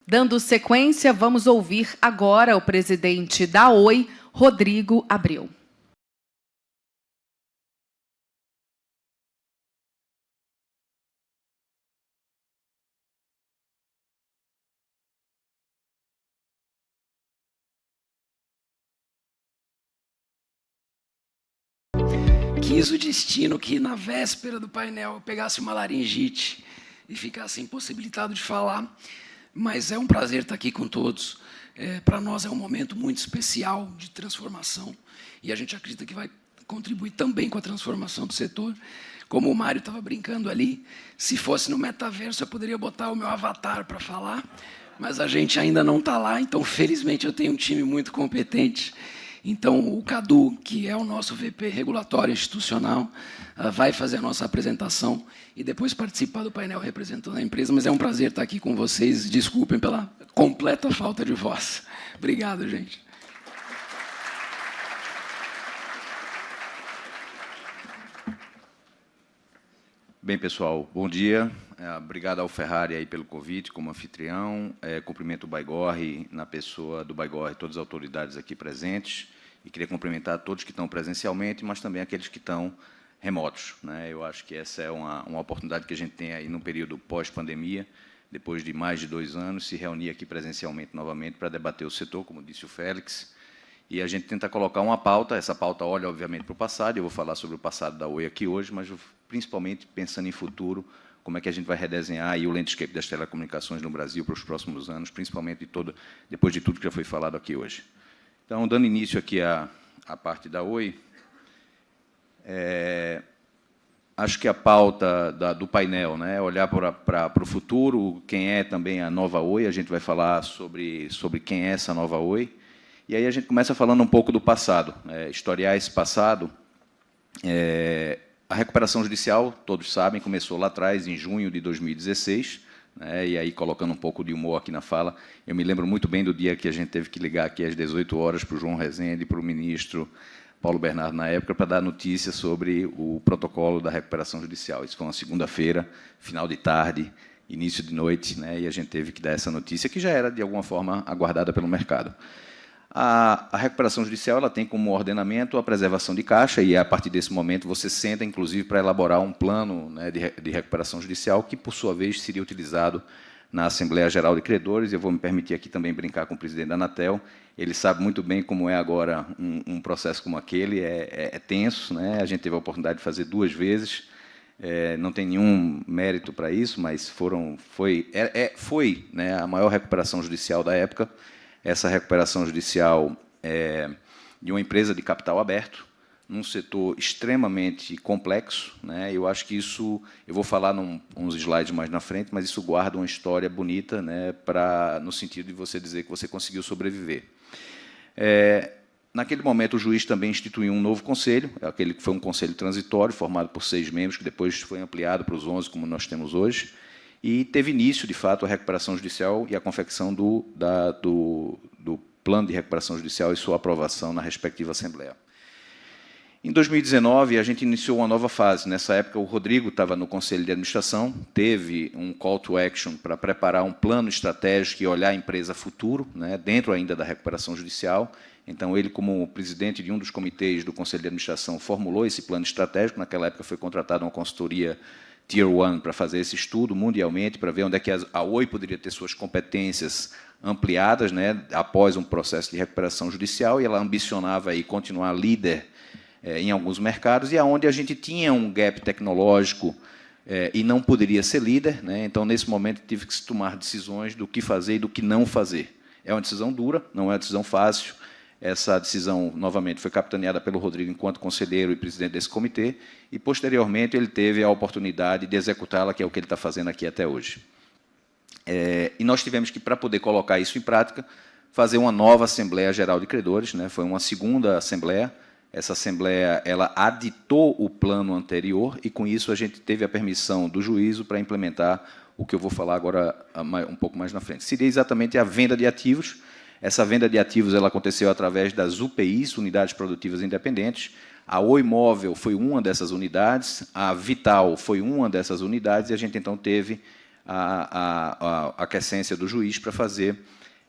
Dando sequência, vamos ouvir agora o presidente da Oi, Rodrigo Abreu. Quis o destino que, na véspera do painel, eu pegasse uma laringite e ficasse impossibilitado de falar, mas é um prazer estar aqui com todos. Para nós é um momento muito especial de transformação e a gente acredita que vai contribuir também com a transformação do setor. Como o Mário estava brincando ali, se fosse no metaverso eu poderia botar o meu avatar para falar, mas a gente ainda não está lá, então felizmente eu tenho um time muito competente. Então, o Cadu, que é o nosso VP regulatório institucional, vai fazer a nossa apresentação e depois participar do painel representando a empresa, mas é um prazer estar aqui com vocês. Desculpem pela completa falta de voz. Obrigado, gente. Bem, pessoal, bom dia. Obrigado ao Ferrari aí pelo convite como anfitrião. Cumprimento o Baigorre, na pessoa do Baigorre, todas as autoridades aqui presentes. E queria cumprimentar todos que estão presencialmente, mas também aqueles que estão remotos, né? Eu acho que essa é uma oportunidade que a gente tem aí no período pós-pandemia, depois de mais de 2 anos, se reunir aqui presencialmente novamente para debater o setor, como disse o Félix. E a gente tenta colocar uma pauta, essa pauta olha, obviamente, para o passado, eu vou falar sobre o passado da Oi aqui hoje, mas principalmente pensando em futuro, como é que a gente vai redesenhar aí o landscape das telecomunicações no Brasil para os próximos anos, principalmente depois de tudo que já foi falado aqui hoje. Então, dando início aqui à parte da Oi, acho que a pauta do painel, né, olhar para o futuro, quem é também a nova Oi, a gente vai falar sobre quem é essa nova Oi, e aí a gente começa falando um pouco do passado, historiar esse passado. A recuperação judicial, todos sabem, começou lá atrás, em junho de 2016, e aí, colocando um pouco de humor aqui na fala, eu me lembro muito bem do dia que a gente teve que ligar aqui às 18 horas para o João Rezende e para o ministro Paulo Bernardo, na época, para dar notícia sobre o protocolo da recuperação judicial. Isso foi uma segunda-feira, final de tarde, início de noite, e a gente teve que dar essa notícia, que já era, de alguma forma, aguardada pelo mercado. A recuperação judicial ela tem como ordenamento a preservação de caixa, e, a partir desse momento, você senta, inclusive, para elaborar um plano de recuperação judicial, que, por sua vez, seria utilizado na Assembleia Geral de Credores. Eu vou me permitir aqui também brincar com o presidente da Anatel. Ele sabe muito bem como é agora um processo como aquele, é tenso, a gente teve a oportunidade de fazer 2 vezes, não tem nenhum mérito para isso, mas foi a maior recuperação judicial da época. Essa recuperação judicial de uma empresa de capital aberto, num setor extremamente complexo. Eu acho que isso, eu vou falar uns slides mais na frente, mas isso guarda uma história bonita, no sentido de você dizer que você conseguiu sobreviver. Naquele momento, o juiz também instituiu um novo conselho, aquele que foi um conselho transitório, formado por 6 membros, que depois foi ampliado para os 11, como nós temos hoje, e teve início, de fato, a recuperação judicial e a confecção do plano de recuperação judicial e sua aprovação na respectiva Assembleia. Em 2019, a gente iniciou uma nova fase. Nessa época, o Rodrigo estava no Conselho de Administração, teve um call to action para preparar um plano estratégico e olhar a empresa futuro, dentro ainda da recuperação judicial. Então, ele, como presidente de um dos comitês do Conselho de Administração, formulou esse plano estratégico. Naquela época, foi contratada uma consultoria Tier 1 para fazer esse estudo mundialmente, para ver onde é que a Oi poderia ter suas competências ampliadas, após um processo de recuperação judicial, e ela ambicionava aí continuar líder em alguns mercados, e aonde a gente tinha um gap tecnológico e não poderia ser líder. Então, nesse momento, tive que se tomar decisões do que fazer e do que não fazer. É uma decisão dura, não é uma decisão fácil. Essa decisão, novamente, foi capitaneada pelo Rodrigo enquanto conselheiro e presidente desse comitê, e, posteriormente, ele teve a oportunidade de executá-la, que é o que ele está fazendo aqui até hoje. E nós tivemos que, para poder colocar isso em prática, fazer uma nova Assembleia Geral de Credores. Foi uma segunda Assembleia. Essa Assembleia ela aditou o plano anterior, e, com isso, a gente teve a permissão do juízo para implementar o que eu vou falar agora um pouco mais na frente. Seria exatamente a venda de ativos. Essa venda de ativos ela aconteceu através das UPIs, Unidades Produtivas Independentes. A Oi Móvel foi uma dessas unidades, a Vital foi uma dessas unidades, e a gente, então, teve a aquiescência do juiz para fazer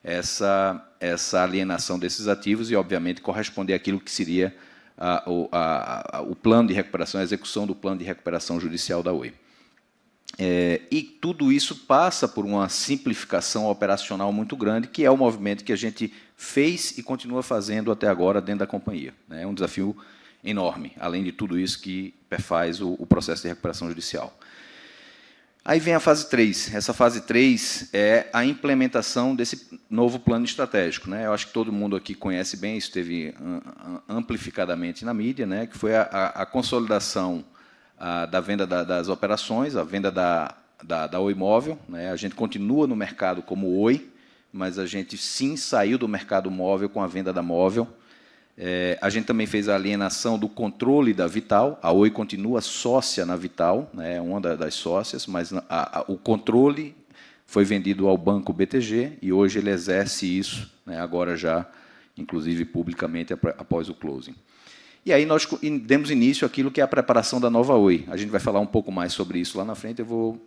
essa alienação desses ativos e, obviamente, corresponder àquilo que seria o plano de recuperação, a execução do plano de recuperação judicial da Oi. E tudo isso passa por uma simplificação operacional muito grande, que é o movimento que a gente fez e continua fazendo até agora dentro da companhia. É um desafio enorme, além de tudo isso que perfaz o processo de recuperação judicial. Aí vem a fase 3. Essa fase 3 é a implementação desse novo plano estratégico. Eu acho que todo mundo aqui conhece bem, isso teve amplificadamente na mídia, que foi a consolidação da venda das operações, a venda da Oi Móvel. A gente continua no mercado como Oi, mas a gente, sim, saiu do mercado móvel com a venda da Móvel. A gente também fez a alienação do controle da Vital. A Oi continua sócia na Vital, é uma das sócias, mas o controle foi vendido ao Banco BTG e hoje ele exerce isso, agora já, inclusive publicamente, após o closing. E aí nós demos início àquilo que é a preparação da nova Oi. A gente vai falar um pouco mais sobre isso lá na frente, eu vou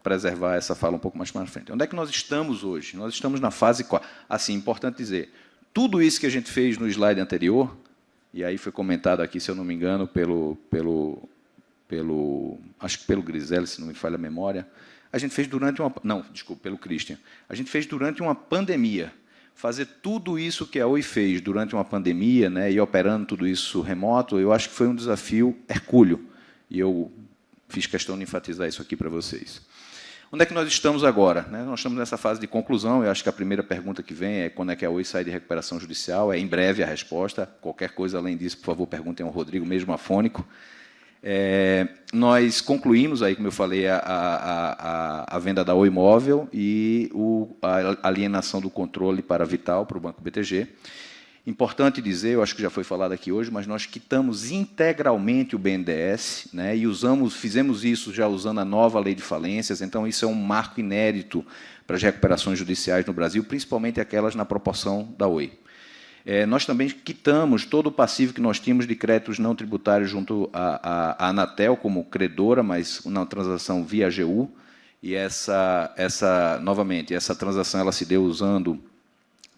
preservar essa fala um pouco mais na frente. Onde é que nós estamos hoje? Nós estamos na fase 4. Assim, importante dizer, tudo isso que a gente fez no slide anterior, e aí foi comentado aqui, se eu não me engano, acho que pelo Griselli, se não me falha a memória, a gente fez durante uma... Não, desculpa, pelo Christian. A gente fez durante uma pandemia. Fazer tudo isso que a Oi fez durante uma pandemia, e operando tudo isso remoto, eu acho que foi um desafio hercúleo. E eu fiz questão de enfatizar isso aqui para vocês. Onde é que nós estamos agora? Nós estamos nessa fase de conclusão. Eu acho que a primeira pergunta que vem é quando é que a Oi sai de recuperação judicial. É em breve a resposta. Qualquer coisa além disso, por favor, perguntem ao Rodrigo, mesmo afônico. Nós concluímos, aí, como eu falei, a venda da Oi Móvel e a alienação do controle para a Vital, para o Banco BTG. Importante dizer, eu acho que já foi falado aqui hoje, mas nós quitamos integralmente o BNDES, e fizemos isso já usando a nova lei de falências, então isso é um marco inédito para as recuperações judiciais no Brasil, principalmente aquelas na proporção da Oi. Nós também quitamos todo o passivo que nós tínhamos de créditos não tributários junto à Anatel como credora, mas na transação via AGU, e novamente, essa transação ela se deu usando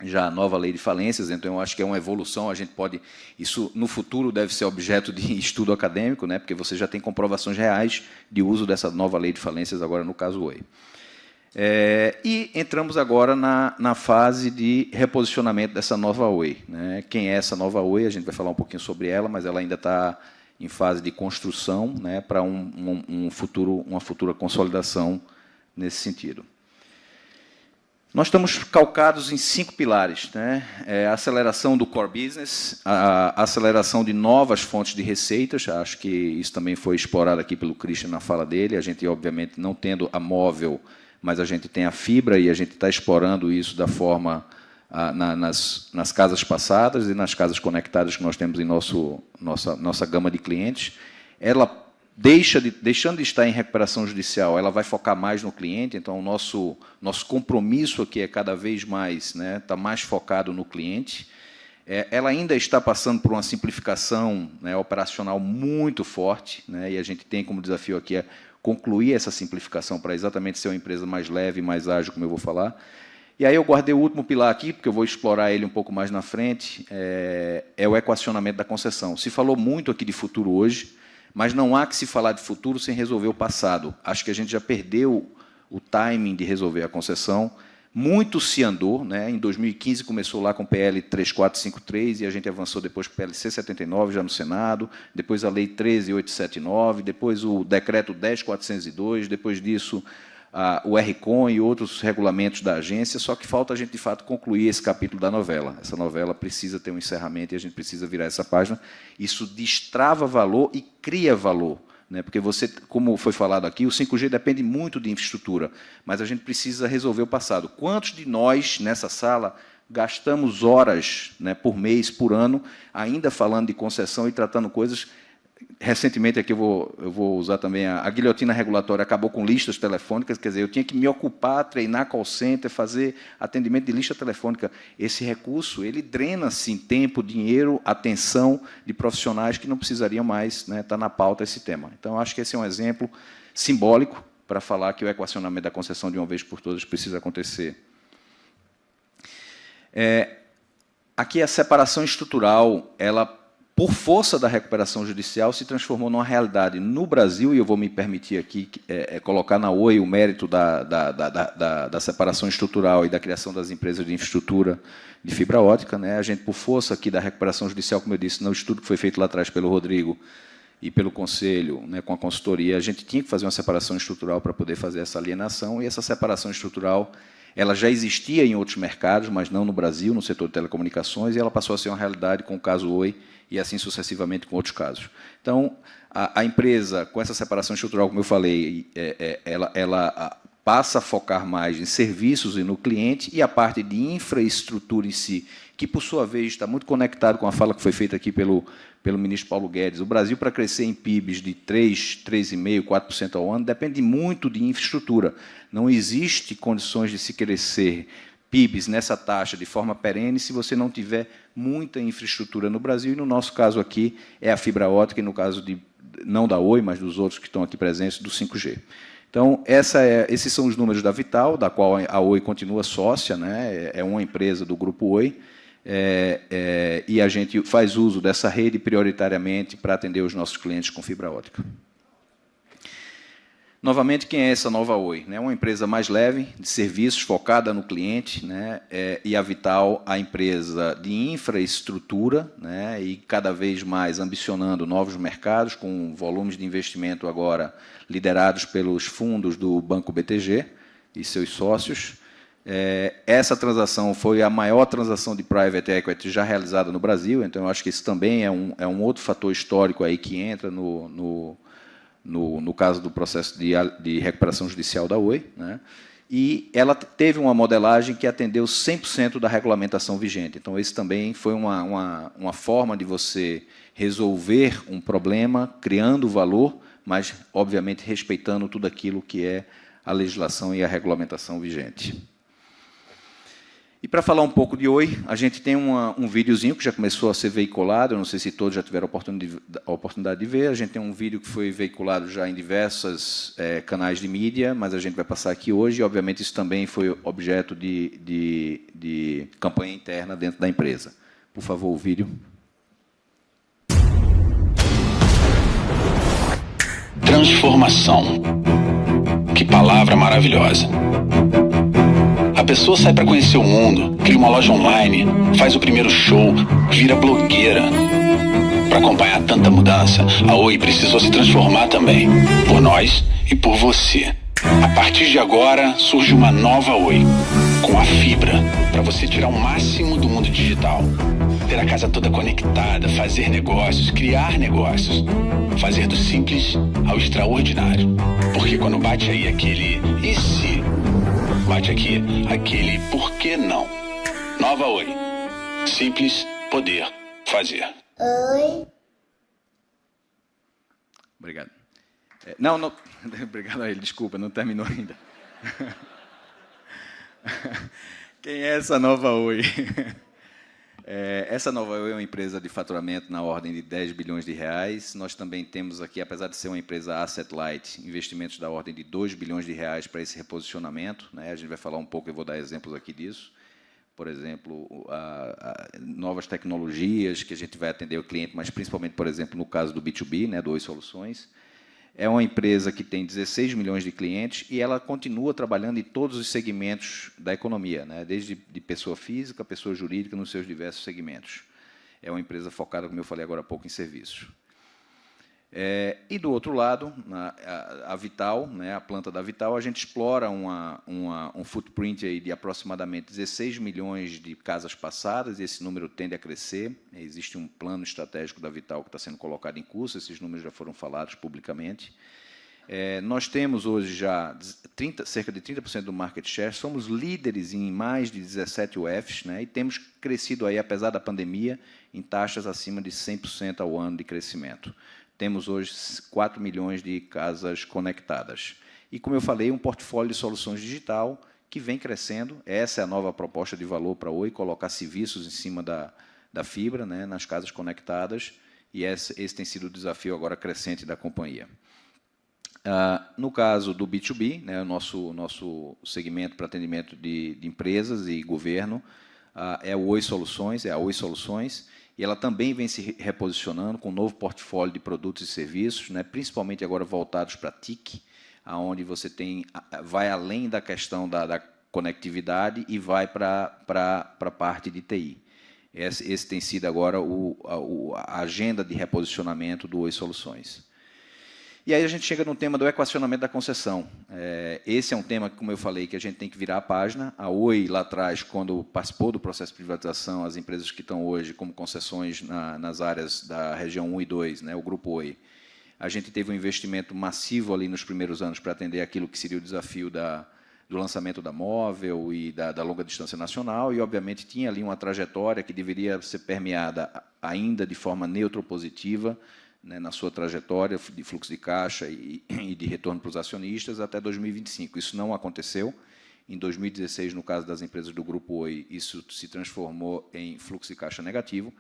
já a nova lei de falências, então eu acho que é uma evolução, a gente pode... Isso, no futuro, deve ser objeto de estudo acadêmico, porque você já tem comprovações reais de uso dessa nova lei de falências, agora no caso Oi. E entramos agora na fase de reposicionamento dessa nova Oi. Quem é essa nova Oi? A gente vai falar um pouquinho sobre ela, mas ela ainda está em fase de construção, para uma futura consolidação nesse sentido. Nós estamos calcados em 5 pilares. A aceleração do core business, a aceleração de novas fontes de receitas, acho que isso também foi explorado aqui pelo Christian na fala dele, a gente, obviamente, não tendo a móvel, mas a gente tem a fibra e a gente está explorando isso da forma nas casas passadas e nas casas conectadas que nós temos em nossa gama de clientes. Ela deixando de estar em recuperação judicial, ela vai focar mais no cliente, então o nosso compromisso aqui é cada vez mais, está mais focado no cliente. Ela ainda está passando por uma simplificação operacional muito forte, e a gente tem como desafio aqui concluir essa simplificação para exatamente ser uma empresa mais leve, mais ágil, como eu vou falar. E aí eu guardei o último pilar aqui, porque eu vou explorar ele um pouco mais na frente, é o equacionamento da concessão. Se falou muito aqui de futuro hoje, mas não há que se falar de futuro sem resolver o passado. Acho que a gente já perdeu o timing de resolver a concessão. Muito se andou. Em 2015 começou lá com o PL 3453 e a gente avançou depois para o PLC 79, já no Senado, depois a Lei 13879, depois o Decreto 10402, depois disso o RCON e outros regulamentos da agência, só que falta a gente, de fato, concluir esse capítulo da novela. Essa novela precisa ter um encerramento e a gente precisa virar essa página. Isso destrava valor e cria valor, porque você, como foi falado aqui, o 5G depende muito de infraestrutura, mas a gente precisa resolver o passado. Quantos de nós, nessa sala, gastamos horas por mês, por ano, ainda falando de concessão e tratando coisas... Recentemente, aqui eu vou usar também a guilhotina regulatória, acabou com listas telefônicas, quer dizer, eu tinha que me ocupar, treinar call center, fazer atendimento de lista telefônica. Esse recurso, ele drena, sim, tempo, dinheiro, atenção de profissionais que não precisariam mais estar na pauta esse tema. Então, acho que esse é um exemplo simbólico para falar que o equacionamento da concessão de uma vez por todas precisa acontecer. Aqui a separação estrutural, ela, por força da recuperação judicial, se transformou numa realidade no Brasil, e eu vou me permitir aqui colocar na Oi o mérito da separação estrutural e da criação das empresas de infraestrutura de fibra ótica, né? A gente, por força aqui da recuperação judicial, como eu disse, no estudo que foi feito lá atrás pelo Rodrigo e pelo Conselho, né, com a consultoria, a gente tinha que fazer uma separação estrutural para poder fazer essa alienação, e essa separação estrutural ela já existia em outros mercados, mas não no Brasil, no setor de telecomunicações, e ela passou a ser uma realidade com o caso Oi e assim sucessivamente com outros casos. Então, a empresa, com essa separação estrutural, como eu falei, ela passa a focar mais em serviços e no cliente, e a parte de infraestrutura em si, que, por sua vez, está muito conectado com a fala que foi feita aqui pelo ministro Paulo Guedes. O Brasil, para crescer em PIBs de 3, 3,5%, 4% ao ano, depende muito de infraestrutura. Não existe condições de se crescer PIBs nessa taxa de forma perene se você não tiver muita infraestrutura no Brasil, e no nosso caso aqui é a fibra ótica, e no caso não da Oi, mas dos outros que estão aqui presentes, do 5G. Então, esses são os números da Vital, da qual a Oi continua sócia, né? É uma empresa do Grupo Oi, e a gente faz uso dessa rede prioritariamente para atender os nossos clientes com fibra ótica. Novamente, quem é essa nova Oi? É uma empresa mais leve, de serviços, focada no cliente, né? E a Vital, a empresa de infraestrutura, né? E cada vez mais ambicionando novos mercados, com volumes de investimento agora liderados pelos fundos do Banco BTG e seus sócios. Essa transação foi a maior transação de private equity já realizada no Brasil, então eu acho que isso também é um outro fator histórico aí que entra no caso do processo de recuperação judicial da Oi, né? E ela teve uma modelagem que atendeu 100% da regulamentação vigente. Então, esse também foi uma forma de você resolver um problema, criando valor, mas, obviamente, respeitando tudo aquilo que é a legislação e a regulamentação vigente. E, para falar um pouco de Oi, a gente tem um videozinho que já começou a ser veiculado, eu não sei se todos já tiveram a oportunidade de ver, a gente tem um vídeo que foi veiculado já em diversos canais de mídia, mas a gente vai passar aqui hoje, e, obviamente, isso também foi objeto de campanha interna dentro da empresa. Por favor, o vídeo. Transformação. Que palavra maravilhosa. A pessoa sai para conhecer o mundo, cria uma loja online, faz o primeiro show, vira blogueira. Para acompanhar tanta mudança, a Oi precisou se transformar também, por nós e por você. A partir de agora, surge uma nova Oi, com a fibra, para você tirar o máximo do mundo digital. Ter a casa toda conectada, fazer negócios, criar negócios. Fazer do simples ao extraordinário. Porque quando bate aí aquele e se... bate aqui aquele por que não. Nova Oi. Simples, poder, fazer. Oi. Obrigado. Não, obrigado a ele, desculpa, não terminou ainda. Quem é essa nova Oi? Essa nova Oi é uma empresa de faturamento na ordem de 10 bilhões de reais. Nós também temos aqui, apesar de ser uma empresa asset light, investimentos da ordem de 2 bilhões de reais para esse reposicionamento, né? A gente vai falar um pouco, eu vou dar exemplos aqui disso. Por exemplo, novas tecnologias que a gente vai atender o cliente, mas principalmente, por exemplo, no caso do B2B, né, do Oi Soluções. É uma empresa que tem 16 milhões de clientes e ela continua trabalhando em todos os segmentos da economia, né? Desde de pessoa física a pessoa jurídica, nos seus diversos segmentos. É uma empresa focada, como eu falei agora há pouco, em serviços. E, do outro lado, a Vital, né, a planta da Vital, a gente explora um footprint aí de aproximadamente 16 milhões de casas passadas, e esse número tende a crescer. Existe um plano estratégico da Vital que está sendo colocado em curso, esses números já foram falados publicamente. Nós temos hoje já cerca de 30% do market share, somos líderes em mais de 17 UFs, né, e temos crescido, aí, apesar da pandemia, em taxas acima de 100% ao ano de crescimento. Temos hoje 4 milhões de casas conectadas. E, como eu falei, um portfólio de soluções digital que vem crescendo. Essa é a nova proposta de valor para a Oi, colocar serviços em cima da fibra, né, nas casas conectadas, e esse tem sido o desafio agora crescente da companhia. No caso do B2B, né, o nosso segmento para atendimento de empresas e governo, é a Oi Soluções, e ela também vem se reposicionando com um novo portfólio de produtos e serviços, né, principalmente agora voltados para TIC, onde você vai além da questão da conectividade e vai para a parte de TI. Esse tem sido agora a agenda de reposicionamento do Oi Soluções. E aí a gente chega no tema do equacionamento da concessão. Esse é um tema, como eu falei, que a gente tem que virar a página. A Oi, lá atrás, quando participou do processo de privatização, as empresas que estão hoje como concessões nas áreas da região 1 e 2, né, o Grupo Oi, a gente teve um investimento massivo ali nos primeiros anos para atender aquilo que seria o desafio do lançamento da móvel e da longa distância nacional, e, obviamente, tinha ali uma trajetória que deveria ser permeada ainda de forma neutropositiva, né, na sua trajetória de fluxo de caixa e de retorno para os acionistas até 2025. Isso não aconteceu. Em 2016, no caso das empresas do Grupo Oi, isso se transformou em fluxo de caixa negativo,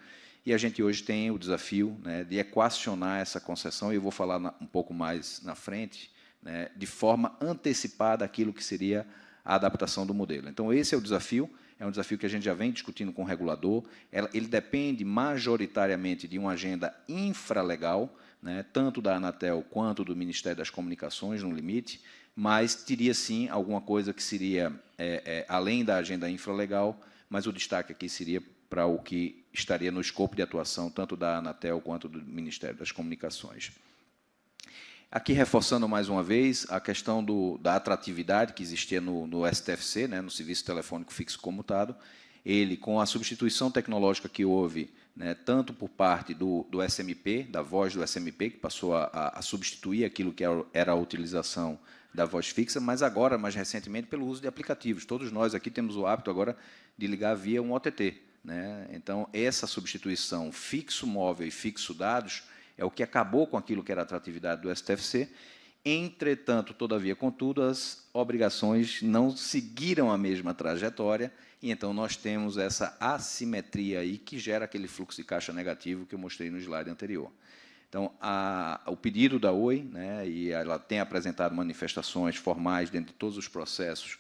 e a gente hoje tem o desafio, né, de equacionar essa concessão, e eu vou falar um pouco mais na frente, né, de forma antecipada aquilo que seria a adaptação do modelo. Então, esse é o desafio. É um desafio que a gente já vem discutindo com o regulador. Ele depende majoritariamente de uma agenda infralegal, né, tanto da Anatel quanto do Ministério das Comunicações, no limite, mas teria, sim, alguma coisa que seria além da agenda infralegal, mas o destaque aqui seria para o que estaria no escopo de atuação tanto da Anatel quanto do Ministério das Comunicações. Aqui, reforçando mais uma vez a questão da atratividade que existia no STFC, né, no Serviço Telefônico Fixo Comutado, ele, com a substituição tecnológica que houve, né, tanto por parte do SMP, da voz do SMP, que passou a substituir aquilo que era a utilização da voz fixa, mas agora, mais recentemente, pelo uso de aplicativos. Todos nós aqui temos o hábito agora de ligar via um OTT, né? Então, essa substituição fixo-móvel e fixo-dados é o que acabou com aquilo que era a atratividade do STFC. Entretanto, todavia, contudo, as obrigações não seguiram a mesma trajetória, e então nós temos essa assimetria aí que gera aquele fluxo de caixa negativo que eu mostrei no slide anterior. Então, o pedido da Oi, né, e ela tem apresentado manifestações formais dentro de todos os processos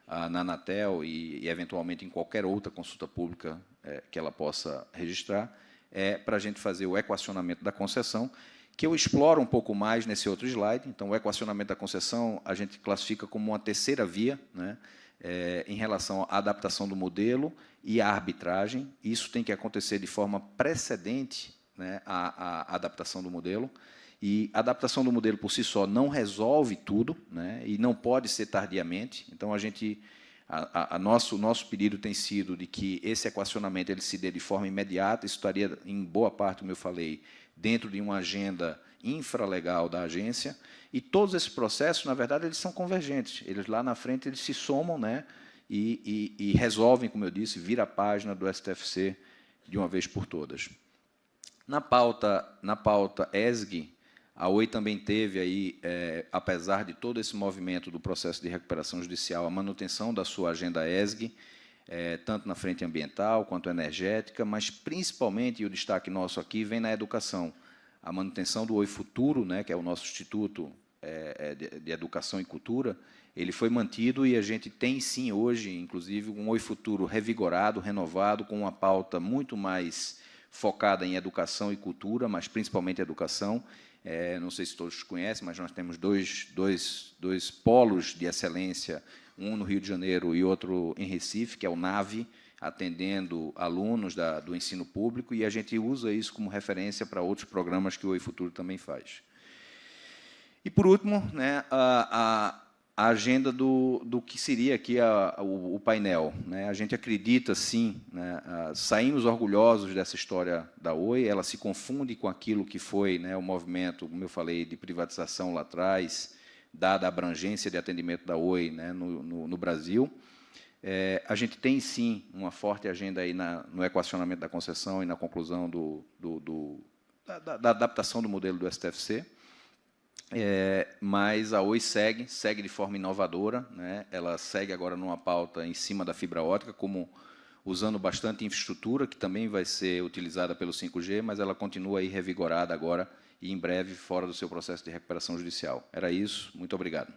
na Anatel e, eventualmente, em qualquer outra consulta pública que ela possa registrar, para a gente fazer o equacionamento da concessão, que eu exploro um pouco mais nesse outro slide. Então, o equacionamento da concessão a gente classifica como uma terceira via, né, em relação à adaptação do modelo e à arbitragem. Isso tem que acontecer de forma precedente, né, à adaptação do modelo. E a adaptação do modelo, por si só, não resolve tudo, né, e não pode ser tardiamente. Então, nosso pedido tem sido de que esse equacionamento ele se dê de forma imediata. Isso estaria, em boa parte, como eu falei, dentro de uma agenda infralegal da agência. E todos esses processos, na verdade, eles são convergentes. Eles, lá na frente, eles se somam, né, e resolvem, como eu disse, vira a página do STFC de uma vez por todas. Na pauta ESG, a Oi também teve, aí, apesar de todo esse movimento do processo de recuperação judicial, a manutenção da sua agenda ESG, tanto na frente ambiental quanto energética, mas, principalmente, e o destaque nosso aqui, vem na educação. A manutenção do Oi Futuro, né, que é o nosso Instituto de Educação e Cultura, ele foi mantido, e a gente tem, sim, hoje, inclusive, um Oi Futuro revigorado, renovado, com uma pauta muito mais focada em educação e cultura, mas principalmente educação. Não sei se todos conhecem, mas nós temos dois polos de excelência, um no Rio de Janeiro e outro em Recife, que é o NAVE, atendendo alunos do ensino público, e a gente usa isso como referência para outros programas que o Oi Futuro também faz. E, por último, né, a agenda do que seria aqui o painel, né? A gente acredita, sim, né, saímos orgulhosos dessa história da Oi. Ela se confunde com aquilo que foi, né, o movimento, como eu falei, de privatização lá atrás, dada a abrangência de atendimento da Oi, né, no Brasil. A gente tem, sim, uma forte agenda aí no equacionamento da concessão e na conclusão da adaptação do modelo do STFC. Mas a Oi segue de forma inovadora, né? Ela segue agora numa pauta em cima da fibra ótica, usando bastante infraestrutura, que também vai ser utilizada pelo 5G, mas ela continua aí revigorada agora e, em breve, fora do seu processo de recuperação judicial. Era isso. Muito obrigado.